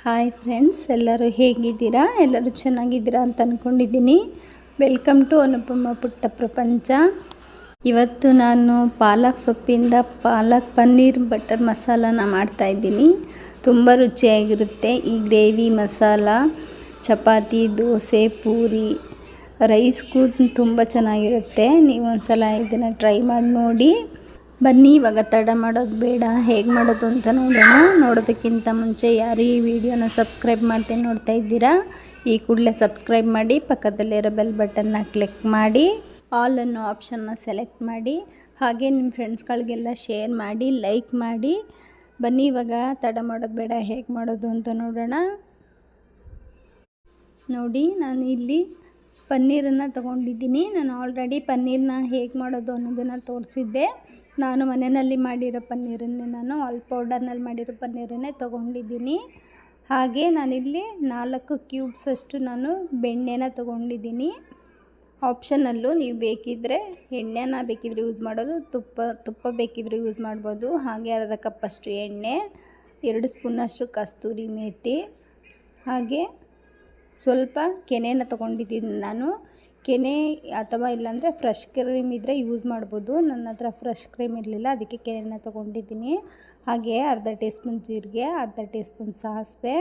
Hi friends, ಎಲ್ಲರೂ ಹೇಗಿದ್ದೀರಾ? ಎಲ್ಲರೂ ಚೆನ್ನಾಗಿದ್ದೀರಾ ಅಂತ ಅಂದ್ಕೊಂಡಿದ್ದೀನಿ. ವೆಲ್ಕಮ್ ಟು ಅನುಪಮ ಪುಟ್ಟ ಪ್ರಪಂಚ. ಇವತ್ತು ನಾನು ಪಾಲಕ್ ಸೊಪ್ಪಿಂದ ಪಾಲಕ್ ಪನ್ನೀರ್ ಬಟರ್ ಮಸಾಲಾನ ಮಾಡ್ತಾಯಿದ್ದೀನಿ. ತುಂಬ ರುಚಿಯಾಗಿರುತ್ತೆ. ಈ ಗ್ರೇವಿ ಮಸಾಲ ಚಪಾತಿ, ದೋಸೆ, ಪೂರಿ, ರೈಸ್ಗೂ ತುಂಬ ಚೆನ್ನಾಗಿರುತ್ತೆ. ನೀವು ಒಂದ್ಸಲ ಇದನ್ನು ಟ್ರೈ ಮಾಡಿ ನೋಡಿ. ಬನ್ನಿ, ಇವಾಗ ತಡ ಮಾಡೋದು ಬೇಡ, ಹೇಗೆ ಮಾಡೋದು ಅಂತ ನೋಡೋಣ. ನೋಡೋದಕ್ಕಿಂತ ಮುಂಚೆ ಯಾರು ಈ ವಿಡಿಯೋನ ಸಬ್ಸ್ಕ್ರೈಬ್ ಮಾಡ್ತೀನಿ ನೋಡ್ತಾ ಇದ್ದೀರಾ, ಈ ಕೂಡಲೇ ಸಬ್ಸ್ಕ್ರೈಬ್ ಮಾಡಿ, ಪಕ್ಕದಲ್ಲಿರೋ ಬೆಲ್ ಬಟನ್ನ ಕ್ಲಿಕ್ ಮಾಡಿ, ಆಲ್ ಅನ್ನೋ ಆಪ್ಷನ್ನ ಸೆಲೆಕ್ಟ್ ಮಾಡಿ, ಹಾಗೆ ನಿಮ್ಮ ಫ್ರೆಂಡ್ಸ್ಗಳಿಗೆಲ್ಲ ಶೇರ್ ಮಾಡಿ, ಲೈಕ್ ಮಾಡಿ. ಬನ್ನಿ, ಇವಾಗ ತಡ ಮಾಡೋದು ಬೇಡ, ಹೇಗೆ ಮಾಡೋದು ಅಂತ ನೋಡೋಣ. ನೋಡಿ, ನಾನು ಇಲ್ಲಿ ಪನ್ನೀರನ್ನು ತೊಗೊಂಡಿದ್ದೀನಿ. ನಾನು ಆಲ್ರೆಡಿ ಪನ್ನೀರನ್ನ ಹೇಗೆ ಮಾಡೋದು ಅನ್ನೋದನ್ನು ತೋರಿಸಿದ್ದೆ. ನಾನು ಮನೆಯಲ್ಲಿ ಮಾಡಿರೋ ಪನ್ನೀರನ್ನೇ, ನಾನು ಆಲ್ ಪೌಡರ್ನಲ್ಲಿ ಮಾಡಿರೋ ಪನ್ನೀರನ್ನೇ ತೊಗೊಂಡಿದ್ದೀನಿ. ಹಾಗೆ ನಾನಿಲ್ಲಿ 4 ಕ್ಯೂಬ್ಸಷ್ಟು ನಾನು ಬೆಣ್ಣೆನ ತೊಗೊಂಡಿದ್ದೀನಿ. ಆಪ್ಷನಲ್ಲು, ನೀವು ಬೇಕಿದ್ದರೆ ಎಣ್ಣೆನ ಬೇಕಿದ್ರೆ ಯೂಸ್ ಮಾಡೋದು, ತುಪ್ಪ ಬೇಕಿದ್ರೆ ಯೂಸ್ ಮಾಡ್ಬೋದು. ಹಾಗೆ ಅರ್ಧ ಕಪ್ಪಷ್ಟು ಎಣ್ಣೆ, 2 ಸ್ಪೂನಷ್ಟು ಕಸ್ತೂರಿ ಮೇಥಿ, ಹಾಗೆ ಸ್ವಲ್ಪ ಕೆನೆನ ತೊಗೊಂಡಿದ್ದೀನಿ ನಾನು. ಕೆನೆ ಅಥವಾ ಇಲ್ಲಾಂದರೆ ಫ್ರೆಶ್ ಕ್ರೀಮ್ ಇದ್ದರೆ ಯೂಸ್ ಮಾಡ್ಬೋದು. ನನ್ನ ಹತ್ರ ಫ್ರೆಶ್ ಕ್ರೀಮ್ ಇರಲಿಲ್ಲ, ಅದಕ್ಕೆ ಕೆನೆನ ತೊಗೊಂಡಿದ್ದೀನಿ. ಹಾಗೆ ಅರ್ಧ ಟೀ ಸ್ಪೂನ್ ಜೀರಿಗೆ, ಅರ್ಧ ಟೀ ಸ್ಪೂನ್ ಸಾಸಿವೆ,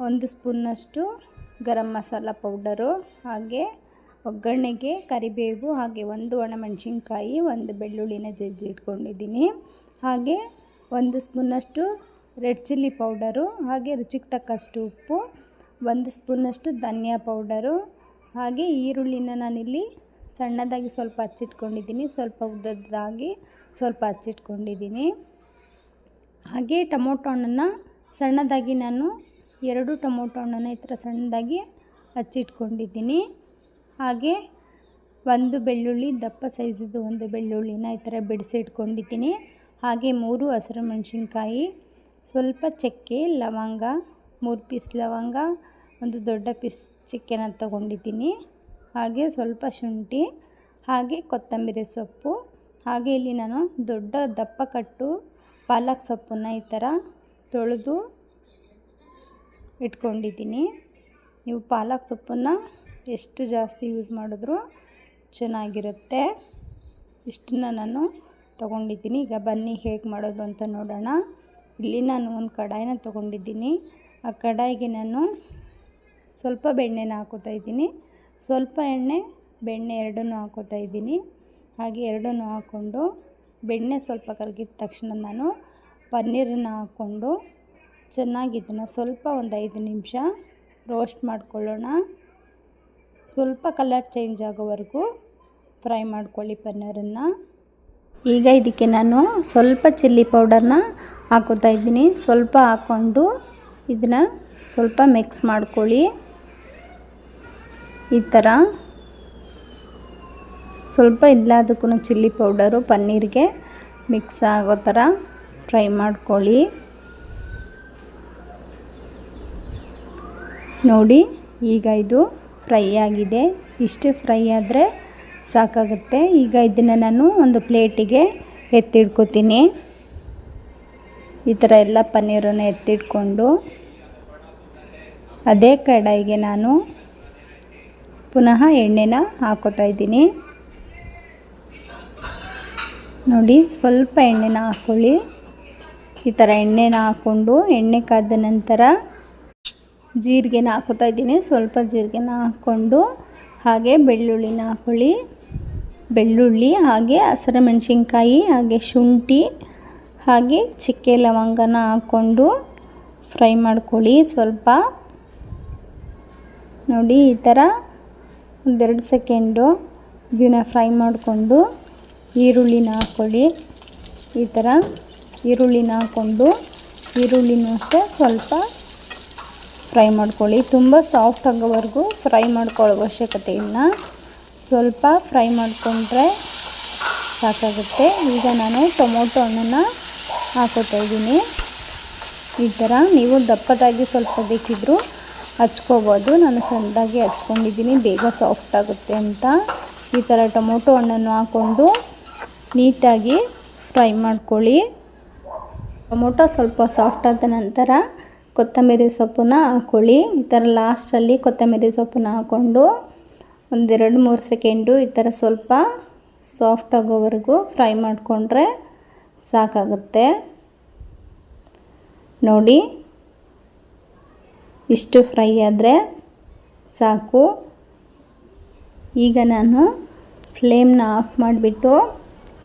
1 ಸ್ಪೂನ್ನಷ್ಟು ಗರಂ ಮಸಾಲ ಪೌಡರು, ಹಾಗೆ ಒಗ್ಗರಣೆಗೆ ಕರಿಬೇವು, ಹಾಗೆ 1 ಒಣಮೆಣಸಿನ್ಕಾಯಿ, 1 ಬೆಳ್ಳುಳ್ಳಿನ ಜಜ್ಜಿ ಇಟ್ಕೊಂಡಿದ್ದೀನಿ. ಹಾಗೆ 1 ಸ್ಪೂನಷ್ಟು ರೆಡ್ ಚಿಲ್ಲಿ ಪೌಡರು, ಹಾಗೆ ರುಚಿಗೆ ತಕ್ಕಷ್ಟು ಉಪ್ಪು, 1 ಸ್ಪೂನಷ್ಟು ಧನಿಯಾ ಪೌಡರು, ಹಾಗೆ ಈರುಳ್ಳಿನ ನಾನಿಲ್ಲಿ ಸಣ್ಣದಾಗಿ ಸ್ವಲ್ಪ ಹಚ್ಚಿಟ್ಕೊಂಡಿದ್ದೀನಿ, ಸ್ವಲ್ಪ ಉದ್ದದಾಗಿ ಸ್ವಲ್ಪ ಹಚ್ಚಿಟ್ಕೊಂಡಿದ್ದೀನಿ. ಹಾಗೆ ಟೊಮೊಟೊ ಹಣ್ಣನ್ನು ಸಣ್ಣದಾಗಿ ನಾನು 2 ಟೊಮೊಟೊ ಹಣ್ಣನ್ನು ಈ ಥರ ಸಣ್ಣದಾಗಿ ಹಚ್ಚಿಟ್ಕೊಂಡಿದ್ದೀನಿ. ಹಾಗೆ 1 ಬೆಳ್ಳುಳ್ಳಿ, ದಪ್ಪ ಸೈಜಿದ್ದು 1 ಬೆಳ್ಳುಳ್ಳಿನ ಈ ಥರ ಬಿಡಿಸಿಟ್ಕೊಂಡಿದ್ದೀನಿ. ಹಾಗೆ 3 ಹಸಿರು ಮೆಣಸಿನ್ಕಾಯಿ, ಸ್ವಲ್ಪ ಚಕ್ಕೆ, ಲವಂಗ, 3 ಪೀಸ್ ಲವಂಗ, 1 ದೊಡ್ಡ ಪೀಸ್ ಚಿಕ್ಕೆನ ತೊಗೊಂಡಿದ್ದೀನಿ. ಹಾಗೆ ಸ್ವಲ್ಪ ಶುಂಠಿ, ಹಾಗೆ ಕೊತ್ತಂಬರಿ ಸೊಪ್ಪು, ಹಾಗೆ ಇಲ್ಲಿ ನಾನು ದೊಡ್ಡ ದಪ್ಪ ಕಟ್ಟು ಪಾಲಕ್ ಸೊಪ್ಪನ್ನು ಈ ಥರ ತೊಳೆದು ಇಟ್ಕೊಂಡಿದ್ದೀನಿ. ನೀವು ಪಾಲಕ್ ಸೊಪ್ಪನ್ನು ಎಷ್ಟು ಜಾಸ್ತಿ ಯೂಸ್ ಮಾಡಿದ್ರೂ ಚೆನ್ನಾಗಿರುತ್ತೆ. ಇಷ್ಟನ್ನು ನಾನು ತೊಗೊಂಡಿದ್ದೀನಿ. ಈಗ ಬನ್ನಿ ಹೇಗೆ ಮಾಡೋದು ಅಂತ ನೋಡೋಣ. ಇಲ್ಲಿ ನಾನು ಒಂದು ಕಡಾಯಿನ ತೊಗೊಂಡಿದ್ದೀನಿ. ಆ ಕಡಾಯಿಗೆ ನಾನು ಸ್ವಲ್ಪ ಬೆಣ್ಣೆನ ಹಾಕೋತಾ ಇದ್ದೀನಿ, ಸ್ವಲ್ಪ ಎಣ್ಣೆ, ಬೆಣ್ಣೆ ಎರಡನ್ನೂ ಹಾಕೋತಾ ಇದ್ದೀನಿ. ಹಾಗೆ ಎರಡನ್ನೂ ಹಾಕ್ಕೊಂಡು ಬೆಣ್ಣೆ ಸ್ವಲ್ಪ ಕರಗಿದ ತಕ್ಷಣ ನಾನು ಪನ್ನೀರನ್ನು ಹಾಕ್ಕೊಂಡು ಚೆನ್ನಾಗಿ ಇದನ್ನು ಸ್ವಲ್ಪ ಒಂದು 5 ನಿಮಿಷ ರೋಸ್ಟ್ ಮಾಡ್ಕೊಳ್ಳೋಣ. ಸ್ವಲ್ಪ ಕಲರ್ ಚೇಂಜ್ ಆಗೋವರೆಗೂ ಫ್ರೈ ಮಾಡ್ಕೊಳ್ಳಿ ಪನ್ನೀರನ್ನು. ಈಗ ಇದಕ್ಕೆ ನಾನು ಸ್ವಲ್ಪ ಚಿಲ್ಲಿ ಪೌಡರ್ನ ಹಾಕೋತಾ ಇದ್ದೀನಿ. ಸ್ವಲ್ಪ ಹಾಕ್ಕೊಂಡು ಇದನ್ನು ಸ್ವಲ್ಪ ಮಿಕ್ಸ್ ಮಾಡ್ಕೊಳ್ಳಿ. ಈ ಥರ ಸ್ವಲ್ಪ ಎಲ್ಲದಕ್ಕೂ ಚಿಲ್ಲಿ ಪೌಡರು ಪನ್ನೀರಿಗೆ ಮಿಕ್ಸ್ ಆಗೋ ಥರ ಫ್ರೈ ಮಾಡ್ಕೊಳ್ಳಿ. ನೋಡಿ, ಈಗ ಇದು ಫ್ರೈ ಆಗಿದೆ. ಇಷ್ಟು ಫ್ರೈ ಆದರೆ ಸಾಕಾಗುತ್ತೆ. ಈಗ ಇದನ್ನು ನಾನು ಒಂದು ಪ್ಲೇಟಿಗೆ ಎತ್ತಿಡ್ಕೊತೀನಿ. ಈ ಥರ ಎಲ್ಲ ಪನ್ನೀರನ್ನು ಎತ್ತಿಟ್ಕೊಂಡು ಅದೇ ಕಡಾಯಿಗೆ ನಾನು ಪುನಃ ಎಣ್ಣೆನ ಹಾಕೋತಾ ಇದ್ದೀನಿ. ನೋಡಿ, ಸ್ವಲ್ಪ ಎಣ್ಣೆನ ಹಾಕ್ಕೊಳ್ಳಿ. ಈ ಥರ ಎಣ್ಣೆನ ಹಾಕ್ಕೊಂಡು ಎಣ್ಣೆ ಕಾದ ನಂತರ ಜೀರಿಗೆನ ಹಾಕೋತಾ ಇದ್ದೀನಿ. ಸ್ವಲ್ಪ ಜೀರಿಗೆನ ಹಾಕ್ಕೊಂಡು ಹಾಗೆ ಬೆಳ್ಳುಳ್ಳಿನ ಹಾಕ್ಕೊಳ್ಳಿ. ಬೆಳ್ಳುಳ್ಳಿ, ಹಾಗೆ ಹಸಿರು ಮೆಣಸಿನ್ಕಾಯಿ, ಹಾಗೆ ಶುಂಠಿ, ಹಾಗೆ ಚಕ್ಕೆ ಲವಂಗನ ಹಾಕ್ಕೊಂಡು ಫ್ರೈ ಮಾಡ್ಕೊಳ್ಳಿ. ಸ್ವಲ್ಪ ನೋಡಿ, ಈ ಥರ 1-2 ಸೆಕೆಂಡು ಇದನ್ನು ಫ್ರೈ ಮಾಡಿಕೊಂಡು ಈರುಳ್ಳಿನ ಹಾಕ್ಕೊಳ್ಳಿ. ಈ ಥರ ಈರುಳ್ಳಿನ ಹಾಕ್ಕೊಂಡು ಈರುಳ್ಳಿನೂ ಅಷ್ಟೇ ಸ್ವಲ್ಪ ಫ್ರೈ ಮಾಡ್ಕೊಳ್ಳಿ. ತುಂಬ ಸಾಫ್ಟ್ ಆಗೋವರೆಗೂ ಫ್ರೈ ಮಾಡ್ಕೊಳ್ಳೋ ಅವಶ್ಯಕತೆ ಇಲ್ಲ, ಸ್ವಲ್ಪ ಫ್ರೈ ಮಾಡಿಕೊಂಡ್ರೆ ಸಾಕಾಗುತ್ತೆ. ಈಗ ನಾನು ಟೊಮೊಟೊ ಹಣ್ಣನ್ನು ಹಾಕೋತಾ ಇದ್ದೀನಿ. ಈ ಥರ ನೀವು ದಪ್ಪದಾಗಿ ಸ್ವಲ್ಪ ಬೇಕಿದ್ದರೂ ಹಚ್ಕೋಬೋದು. ನಾನು ಸಣ್ಣದಾಗಿ ಹಚ್ಕೊಂಡಿದ್ದೀನಿ, ಬೇಗ ಸಾಫ್ಟ್ ಆಗುತ್ತೆ ಅಂತ. ಈ ಥರ ಟೊಮೊಟೊ ಹಣ್ಣನ್ನು ಹಾಕ್ಕೊಂಡು ನೀಟಾಗಿ ಫ್ರೈ ಮಾಡ್ಕೊಳ್ಳಿ. ಟೊಮೊಟೊ ಸ್ವಲ್ಪ ಸಾಫ್ಟ್ ಆದ ನಂತರ ಕೊತ್ತಂಬರಿ ಸೊಪ್ಪನ್ನ ಹಾಕ್ಕೊಳ್ಳಿ. ಈ ಥರ ಲಾಸ್ಟಲ್ಲಿ ಕೊತ್ತಂಬರಿ ಸೊಪ್ಪನ್ನ ಹಾಕ್ಕೊಂಡು 1-2-3 ಸೆಕೆಂಡು ಈ ಥರ ಸ್ವಲ್ಪ ಸಾಫ್ಟ್ ಆಗೋವರೆಗೂ ಫ್ರೈ ಮಾಡಿಕೊಂಡ್ರೆ ಸಾಕಾಗುತ್ತೆ. ನೋಡಿ, ಇಷ್ಟು ಫ್ರೈ ಆದರೆ ಸಾಕು. ಈಗ ನಾನು ಫ್ಲೇಮ್ನ ಆಫ್ ಮಾಡಿಬಿಟ್ಟು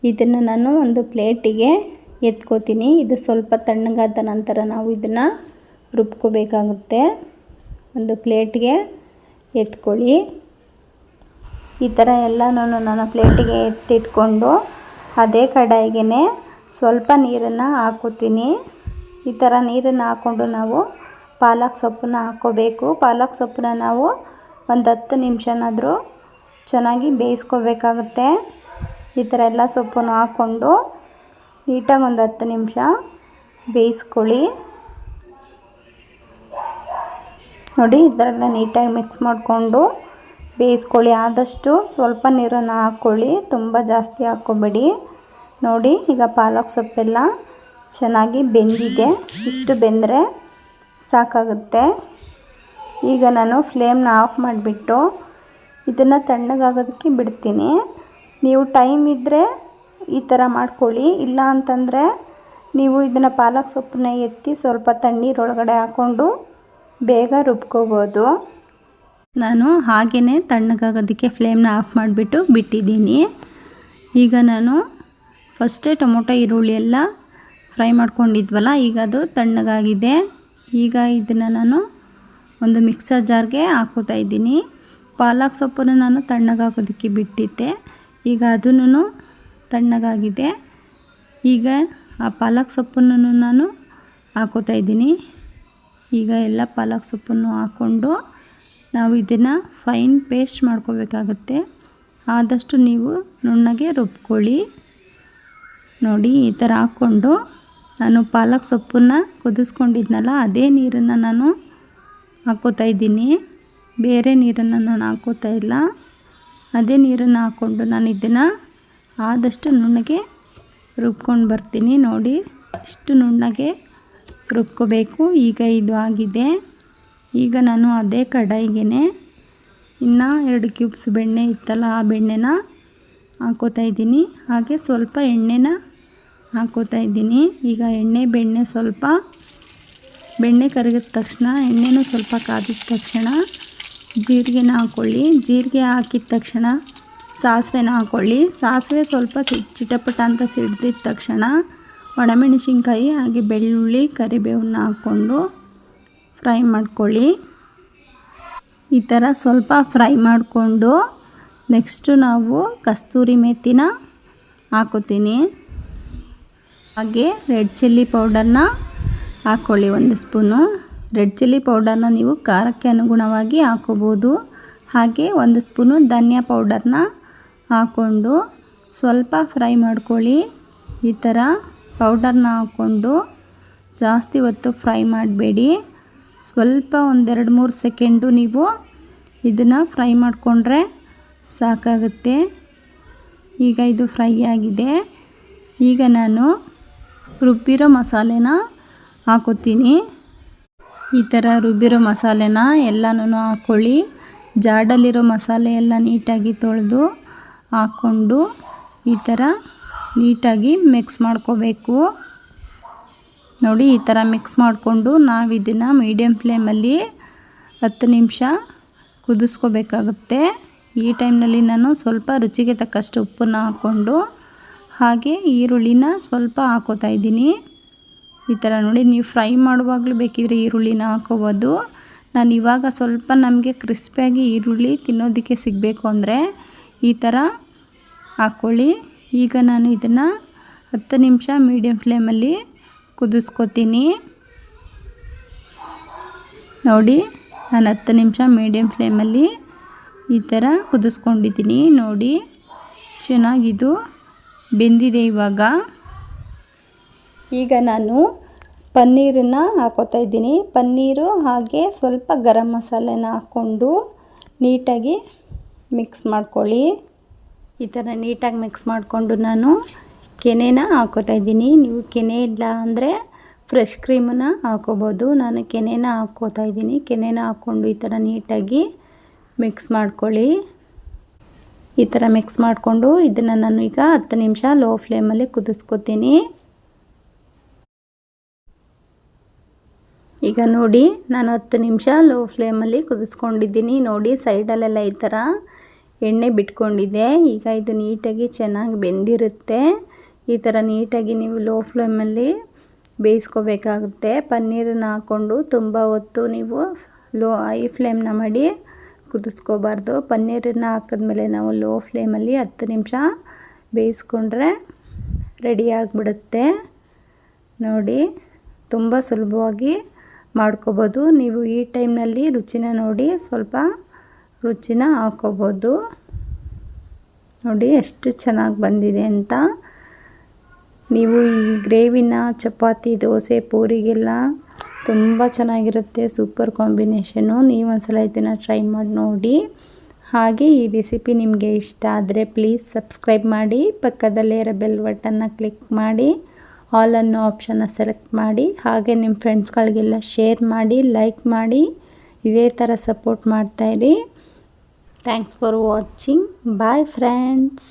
ಇದನ್ನು ನಾನು ಒಂದು ಪ್ಲೇಟಿಗೆ ಎತ್ಕೋತೀನಿ. ಇದು ಸ್ವಲ್ಪ ತಣ್ಣಗಾದ ನಂತರ ನಾವು ಇದನ್ನು ರುಬ್ಕೋಬೇಕಾಗುತ್ತೆ. ಒಂದು ಪ್ಲೇಟ್ಗೆ ಎತ್ಕೊಳ್ಳಿ. ಈ ಥರ ಎಲ್ಲನೂ ನಾನು ಪ್ಲೇಟಿಗೆ ಎತ್ತಿಟ್ಕೊಂಡು ಅದೇ ಕಡಾಯಿಗೆ ಸ್ವಲ್ಪ ನೀರನ್ನು ಹಾಕೋತೀನಿ. ಈ ಥರ ನೀರನ್ನು ಹಾಕ್ಕೊಂಡು ನಾವು ಪಾಲಕ್ ಸೊಪ್ಪನ್ನ ಹಾಕ್ಕೋಬೇಕು. ಪಾಲಕ್ ಸೊಪ್ಪನ್ನ ನಾವು ಒಂದು 10 ನಿಮಿಷನಾದರೂ ಚೆನ್ನಾಗಿ ಬೇಯಿಸ್ಕೋಬೇಕಾಗುತ್ತೆ. ಈ ಥರ ಎಲ್ಲ ಸೊಪ್ಪನ್ನು ಹಾಕ್ಕೊಂಡು ನೀಟಾಗಿ ಒಂದು 10 ನಿಮಿಷ ಬೇಯಿಸ್ಕೊಳ್ಳಿ. ನೋಡಿ, ಈ ಥರ ಎಲ್ಲ ನೀಟಾಗಿ ಮಿಕ್ಸ್ ಮಾಡಿಕೊಂಡು ಬೇಯಿಸ್ಕೊಳ್ಳಿ. ಆದಷ್ಟು ಸ್ವಲ್ಪ ನೀರನ್ನು ಹಾಕ್ಕೊಳ್ಳಿ, ತುಂಬ ಜಾಸ್ತಿ ಹಾಕ್ಕೋಬೇಡಿ. ನೋಡಿ, ಈಗ ಪಾಲಕ್ ಸೊಪ್ಪೆಲ್ಲ ಚೆನ್ನಾಗಿ ಬೆಂದಿದೆ. ಇಷ್ಟು ಬೆಂದರೆ ಸಾಕಾಗುತ್ತೆ. ಈಗ ನಾನು ಫ್ಲೇಮ್ನ ಆಫ್ ಮಾಡಿಬಿಟ್ಟು ಇದನ್ನು ತಣ್ಣಗಾಗೋದಕ್ಕೆ ಬಿಡ್ತೀನಿ. ನೀವು ಟೈಮ್ ಇದ್ದರೆ ಈ ಥರ ಮಾಡ್ಕೊಳ್ಳಿ. ಇಲ್ಲ ಅಂತಂದರೆ ನೀವು ಇದನ್ನು ಪಾಲಕ್ ಸೊಪ್ಪನ್ನ ಎತ್ತಿ ಸ್ವಲ್ಪ ತಣ್ಣೀರೊಳಗಡೆ ಹಾಕ್ಕೊಂಡು ಬೇಗ ರುಬ್ಕೋಬೋದು. ನಾನು ಹಾಗೆಯೇ ತಣ್ಣಗಾಗೋದಕ್ಕೆ ಫ್ಲೇಮ್ನ ಆಫ್ ಮಾಡಿಬಿಟ್ಟು ಬಿಟ್ಟಿದ್ದೀನಿ. ಈಗ ನಾನು ಫಸ್ಟೇ ಟೊಮೊಟೊ ಈರುಳ್ಳಿ ಎಲ್ಲ ಫ್ರೈ ಮಾಡ್ಕೊಂಡಿದ್ವಲ್ಲ, ಈಗ ಅದು ತಣ್ಣಗಾಗಿದೆ. ಈಗ ಇದನ್ನು ನಾನು ಒಂದು ಮಿಕ್ಸರ್ ಜಾರ್ಗೆ ಹಾಕೋತಾ ಇದ್ದೀನಿ. ಪಾಲಕ್ ಸೊಪ್ಪನ್ನು ನಾನು ತಣ್ಣಗಾಗೋದಕ್ಕೆ ಬಿಟ್ಟಿದ್ದೆ. ಈಗ ಅದನ್ನು ತಣ್ಣಗಾಗಿದೆ. ಈಗ ಆ ಪಾಲಕ್ ಸೊಪ್ಪನ್ನು ನಾನು ಹಾಕೋತಾ ಇದ್ದೀನಿ. ಈಗ ಎಲ್ಲ ಪಾಲಕ್ ಸೊಪ್ಪನ್ನು ಹಾಕ್ಕೊಂಡು ನಾವು ಇದನ್ನು ಫೈನ್ ಪೇಸ್ಟ್ ಮಾಡ್ಕೋಬೇಕಾಗುತ್ತೆ. ಆದಷ್ಟು ನೀವು ನುಣ್ಣಗೆ ರುಬ್ಕೊಳ್ಳಿ. ನೋಡಿ, ಈ ಥರ ಹಾಕ್ಕೊಂಡು ನಾನು ಪಾಲಕ್ ಸೊಪ್ಪನ್ನು ಕುದಿಸ್ಕೊಂಡಿದ್ನಲ್ಲ ಅದೇ ನೀರನ್ನು ನಾನು ಹಾಕ್ಕೋತಾ ಇದ್ದೀನಿ. ಬೇರೆ ನೀರನ್ನು ನಾನು ಹಾಕ್ಕೋತಾ ಇಲ್ಲ. ಅದೇ ನೀರನ್ನು ಹಾಕ್ಕೊಂಡು ನಾನು ಇದನ್ನು ಆದಷ್ಟು ನುಣ್ಣಗೆ ರುಬ್ಕೊಂಡು ಬರ್ತೀನಿ. ನೋಡಿ, ಇಷ್ಟು ನುಣ್ಣಗೆ ರುಬ್ಕೋಬೇಕು. ಈಗ ಇದು ಆಗಿದೆ. ಈಗ ನಾನು ಅದೇ ಕಡಾಯಿಗೆ ಇನ್ನೂ 2 ಕ್ಯೂಬ್ಸ್ ಬೆಣ್ಣೆ ಇತ್ತಲ್ಲ, ಆ ಬೆಣ್ಣೆನ ಹಾಕ್ಕೋತಾ ಇದ್ದೀನಿ. ಹಾಗೆ ಸ್ವಲ್ಪ ಎಣ್ಣೆನ ಹಾಕ್ಕೋತಾ ಇದ್ದೀನಿ. ಈಗ ಬೆಣ್ಣೆ ಸ್ವಲ್ಪ ಬೆಣ್ಣೆ ಕರಗಿದ ತಕ್ಷಣ, ಎಣ್ಣೆನೂ ಸ್ವಲ್ಪ ಕಾದಿದ ತಕ್ಷಣ ಜೀರಿಗೆನ ಹಾಕ್ಕೊಳ್ಳಿ. ಜೀರಿಗೆ ಹಾಕಿದ ತಕ್ಷಣ ಸಾಸಿವೆನ ಹಾಕ್ಕೊಳ್ಳಿ. ಸಾಸಿವೆ ಸ್ವಲ್ಪ ಚಿಟಪಟ ಅಂತ ಸಿಡಿದ ತಕ್ಷಣ ಒಣಮೆಣಸಿನ್ಕಾಯಿ ಹಾಗೆ ಬೆಳ್ಳುಳ್ಳಿ ಕರಿಬೇವನ್ನ ಹಾಕ್ಕೊಂಡು ಫ್ರೈ ಮಾಡ್ಕೊಳ್ಳಿ. ಈ ಥರ ಸ್ವಲ್ಪ ಫ್ರೈ ಮಾಡಿಕೊಂಡು ನೆಕ್ಸ್ಟು ನಾವು ಕಸ್ತೂರಿ ಮೆಥಿನ ಹಾಕೋತೀನಿ. ಹಾಗೆ ರೆಡ್ ಚಿಲ್ಲಿ ಪೌಡರ್ನ ಹಾಕ್ಕೊಳ್ಳಿ 1 ಸ್ಪೂನು. ರೆಡ್ ಚಿಲ್ಲಿ ಪೌಡರ್ನ ನೀವು ಖಾರಕ್ಕೆ ಅನುಗುಣವಾಗಿ ಹಾಕ್ಕೋಬೋದು. ಹಾಗೆ 1 ಸ್ಪೂನು ಧನಿಯಾ ಪೌಡರ್ನ ಹಾಕ್ಕೊಂಡು ಸ್ವಲ್ಪ ಫ್ರೈ ಮಾಡ್ಕೊಳ್ಳಿ. ಈ ಥರ ಪೌಡರ್ನ ಹಾಕ್ಕೊಂಡು ಜಾಸ್ತಿ ಹೊತ್ತು ಫ್ರೈ ಮಾಡಬೇಡಿ. ಸ್ವಲ್ಪ 1-2-3 ಸೆಕೆಂಡು ನೀವು ಇದನ್ನು ಫ್ರೈ ಮಾಡಿಕೊಂಡ್ರೆ ಸಾಕಾಗುತ್ತೆ. ಈಗ ಇದು ಫ್ರೈ ಆಗಿದೆ. ಈಗ ನಾನು ರುಬ್ಬಿರೋ ಮಸಾಲೆನ ಹಾಕೋತೀನಿ. ಈ ಥರ ರುಬ್ಬಿರೋ ಮಸಾಲೆನ ಎಲ್ಲನೂ ಹಾಕ್ಕೊಳ್ಳಿ. ಜಾಡಲ್ಲಿರೋ ಮಸಾಲೆ ಎಲ್ಲ ನೀಟಾಗಿ ತೊಳೆದು ಹಾಕ್ಕೊಂಡು ಈ ಥರ ನೀಟಾಗಿ ಮಿಕ್ಸ್ ಮಾಡ್ಕೋಬೇಕು. ನೋಡಿ, ಈ ಥರ ಮಿಕ್ಸ್ ಮಾಡಿಕೊಂಡು ನಾವು ಇದನ್ನು ಮೀಡಿಯಮ್ ಫ್ಲೇಮಲ್ಲಿ 10 ನಿಮಿಷ ಕುದಿಸ್ಕೋಬೇಕಾಗುತ್ತೆ. ಈ ಟೈಮ್ನಲ್ಲಿ ನಾನು ಸ್ವಲ್ಪ ರುಚಿಗೆ ತಕ್ಕಷ್ಟು ಉಪ್ಪನ್ನು ಹಾಕ್ಕೊಂಡು ಹಾಗೆ ಈರುಳ್ಳಿನ ಸ್ವಲ್ಪ ಹಾಕೋತಾ ಇದ್ದೀನಿ. ಈ ಥರ ನೋಡಿ, ನೀವು ಫ್ರೈ ಮಾಡುವಾಗಲೂ ಬೇಕಿದ್ರೆ ಈರುಳ್ಳಿನ ಹಾಕೋಬೋದು. ನಾನು ಇವಾಗ ಸ್ವಲ್ಪ ನಮಗೆ ಕ್ರಿಸ್ಪಿಯಾಗಿ ಈರುಳ್ಳಿ ತಿನ್ನೋದಕ್ಕೆ ಸಿಗಬೇಕು ಅಂದರೆ ಈ ಥರ ಹಾಕ್ಕೊಳ್ಳಿ. ಈಗ ನಾನು ಇದನ್ನು 10 ನಿಮಿಷ ಮೀಡಿಯಮ್ ಫ್ಲೇಮಲ್ಲಿ ಕುದಿಸ್ಕೊತೀನಿ. ನೋಡಿ, ನಾನು 10 ನಿಮಿಷ ಮೀಡಿಯಮ್ ಫ್ಲೇಮಲ್ಲಿ ಈ ಥರ ಕುದಿಸ್ಕೊಂಡಿದ್ದೀನಿ. ನೋಡಿ, ಚೆನ್ನಾಗಿದು ಬೆಂದಿದೆ. ಈಗ ನಾನು ಪನ್ನೀರನ್ನು ಹಾಕೋತಾ ಇದ್ದೀನಿ. ಪನ್ನೀರು ಹಾಗೆ ಸ್ವಲ್ಪ ಗರಂ ಮಸಾಲೆನ ಹಾಕ್ಕೊಂಡು ನೀಟಾಗಿ ಮಿಕ್ಸ್ ಮಾಡ್ಕೊಳ್ಳಿ. ಈ ಥರ ನೀಟಾಗಿ ಮಿಕ್ಸ್ ಮಾಡಿಕೊಂಡು ನಾನು ಕೆನೆನ ಹಾಕೋತಾ ಇದ್ದೀನಿ. ನೀವು ಕೆನೆ ಇಲ್ಲ ಅಂದರೆ ಫ್ರೆಶ್ ಕ್ರೀಮನ್ನು ಹಾಕೋಬೋದು. ನಾನು ಕೆನೆನ ಹಾಕ್ಕೋತಾ ಇದ್ದೀನಿ. ಕೆನೆನ ಹಾಕ್ಕೊಂಡು ಈ ಥರ ನೀಟಾಗಿ ಮಿಕ್ಸ್ ಮಾಡ್ಕೊಳ್ಳಿ. ಈ ಥರ ಮಿಕ್ಸ್ ಮಾಡಿಕೊಂಡು ಇದನ್ನು ನಾನು ಈಗ 10 ನಿಮಿಷ ಲೋ ಫ್ಲೇಮಲ್ಲಿ ಕುದಿಸ್ಕೊತೀನಿ. ಈಗ ನೋಡಿ ನಾನು 10 ನಿಮಿಷ ಲೋ ಫ್ಲೇಮಲ್ಲಿ ಕುದಿಸ್ಕೊಂಡಿದ್ದೀನಿ. ನೋಡಿ ಸೈಡಲ್ಲೆಲ್ಲ ಈ ಥರ ಎಣ್ಣೆ ಬಿಟ್ಕೊಂಡಿದೆ. ಈಗ ಇದು ನೀಟಾಗಿ ಚೆನ್ನಾಗಿ ಬೆಂದಿರುತ್ತೆ. ಈ ಥರ ನೀಟಾಗಿ ನೀವು ಲೋ ಫ್ಲೇಮಲ್ಲಿ ಬೇಯಿಸ್ಕೋಬೇಕಾಗುತ್ತೆ. ಪನ್ನೀರನ್ನ ಹಾಕ್ಕೊಂಡು ತುಂಬ ಹೊತ್ತು ನೀವು ಹೈ ಫ್ಲೇಮ್ನ ಮಾಡಿ ಕುದಿಸ್ಕೋಬಾರ್ದು. ಪನ್ನೀರನ್ನ ಹಾಕಿದ್ಮೇಲೆ ನಾವು ಲೋ ಫ್ಲೇಮಲ್ಲಿ 10 ನಿಮಿಷ ಬೇಯಿಸ್ಕೊಂಡ್ರೆ ರೆಡಿ ಆಗಿಬಿಡುತ್ತೆ. ನೋಡಿ ತುಂಬ ಸುಲಭವಾಗಿ ಮಾಡ್ಕೋಬೋದು. ನೀವು ಈ ಟೈಮ್ನಲ್ಲಿ ರುಚಿನ ನೋಡಿ ಸ್ವಲ್ಪ ರುಚಿನ ಹಾಕ್ಕೋಬೋದು. ನೋಡಿ ಎಷ್ಟು ಚೆನ್ನಾಗಿ ಬಂದಿದೆ ಅಂತ. ನೀವು ಈ ಗ್ರೇವಿನ ಚಪಾತಿ, ದೋಸೆ, ಪೂರಿಗೆಲ್ಲ ತುಂಬ ಚೆನ್ನಾಗಿರುತ್ತೆ. Super combination. ನೀವು ಒಂದ್ಸಲ ಇದನ್ನು ಟ್ರೈ ಮಾಡಿ ನೋಡಿ. ಹಾಗೆ ಈ ರೆಸಿಪಿ ನಿಮಗೆ ಇಷ್ಟ ಆದರೆ ಪ್ಲೀಸ್ ಸಬ್ಸ್ಕ್ರೈಬ್ ಮಾಡಿ. ಪಕ್ಕದಲ್ಲೇ ಇರೋ ಬೆಲ್ ಬಟನ್ನ ಕ್ಲಿಕ್ ಮಾಡಿ ಆಲ್ ಅನ್ನೋ ಆಪ್ಷನ್ನ ಸೆಲೆಕ್ಟ್ ಮಾಡಿ. ಹಾಗೆ ನಿಮ್ಮ ಫ್ರೆಂಡ್ಸ್ಗಳಿಗೆಲ್ಲ ಶೇರ್ ಮಾಡಿ, ಲೈಕ್ ಮಾಡಿ. ಇದೇ ಥರ ಸಪೋರ್ಟ್ ಮಾಡ್ತಾಯಿರಿ. Thanks for watching. Bye friends.